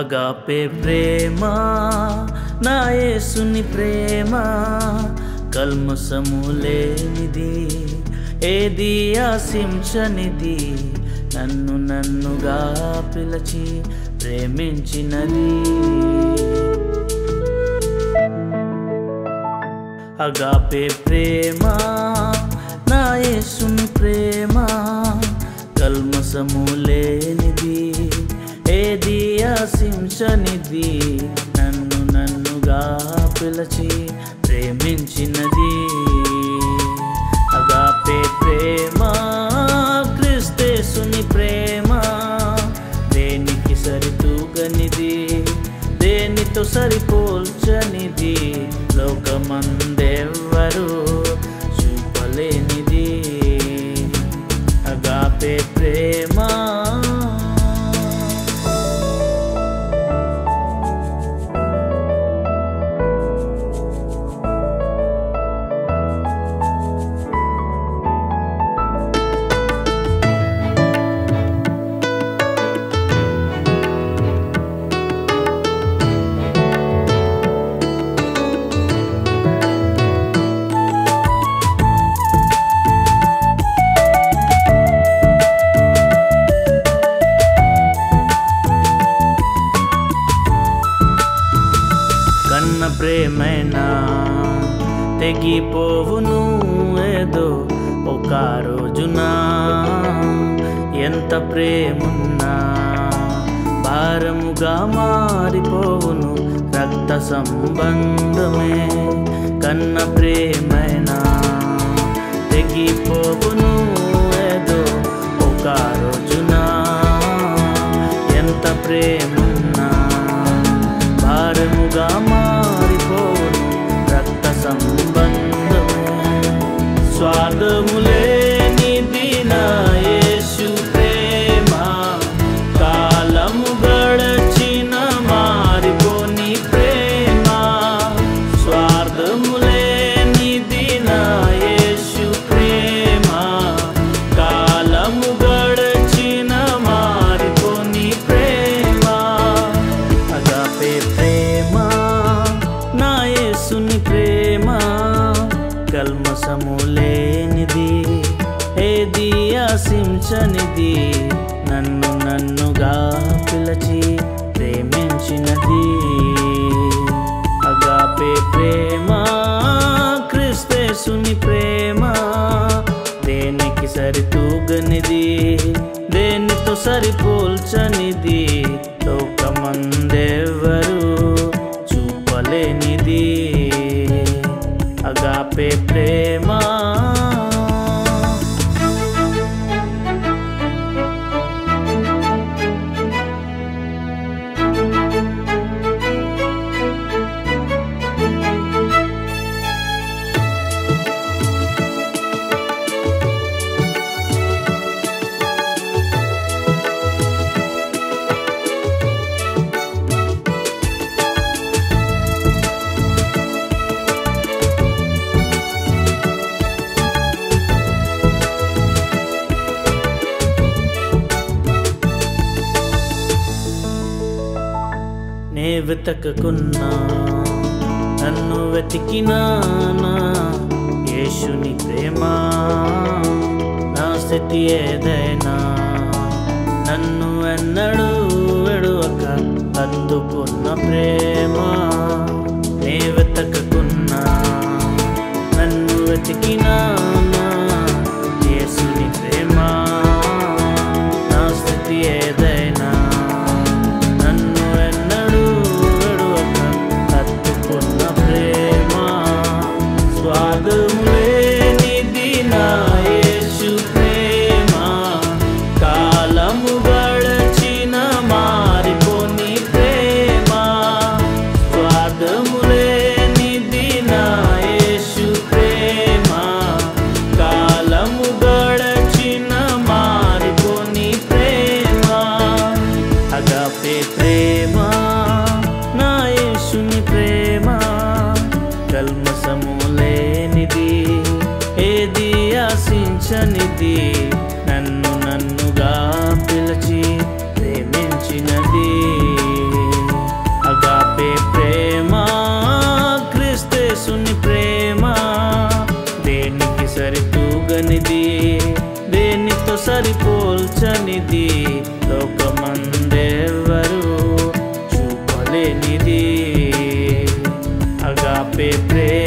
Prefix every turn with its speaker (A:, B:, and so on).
A: agape ప్రేమ నా యేసుని ప్రేమ కల్మసము లేనిది ఏది ఆశించనిది నన్నుగా పిలిచి ప్రేమించినది అగాపే ప్రేమ నా యేసుని ప్రేమ కల్మసము లేనిది ఏది ఆశించనిది నన్నుగా పిలిచి ప్రేమించినది అగాపే ప్రేమ క్రీస్తేసుని ప్రేమ దేనికి సరితూగనిది దేనితో సరిపోల్చనిది లోకమందెవ్వరు చూపలేనిది అగాపే ప్రేమ కన్న ప్రేమైనా తెగిపోవును ఏదో ఒక రోజున ఎంత ప్రేమున్నా భారముగా మారిపోవును రక్త సంబంధమే కన్న ప్రేమైనా తెగిపోవును ఏదో ఒక రోజున ఎంత ప్రేమున్నా భారముగా మారిపోవును రక్త సంబంధమే స్వార్థము లేనిది నా యేసు ప్రేమ కాలము గడచిన మారిపోని ప్రేమ స్వార్థము లేనిది నా యేసు ప్రేమ కాలము గడచిన మారిపోని ప్రేమ అగాపే ప్రేమ నా యేసుని ప్రేమ కల్మసము లేనిది ఏది ఆశించనిది నన్నుగా పిలిచి ప్రేమించినది అగాపే ప్రేమ క్రీస్తేసుని ప్రేమ దేనికి సరితూగనిది దేనితో సరిపోల్చనిది లోకమందెవ్వరు చూపలేనిది అగాపే ప్రేమ నే వెతకకున్నా నన్ను వెతికినానా యేసుని ప్రేమ నా స్థితి ఏదైనా నన్ను ఎన్నడూ విడువక అందుకున్న ప్రేమ నే వెతకకున్నా నన్ను వెతికినానా యేసుని ప్రేమ నా స్థితి ఏదైనా స్వార్థము లేనిది నా యేసు ప్రేమ కాలము గడచిన మారిపోని ప్రేమ చూపలేనిది లోకమందెవ్వరు చూపలేనిది అగాపే ప్రేమ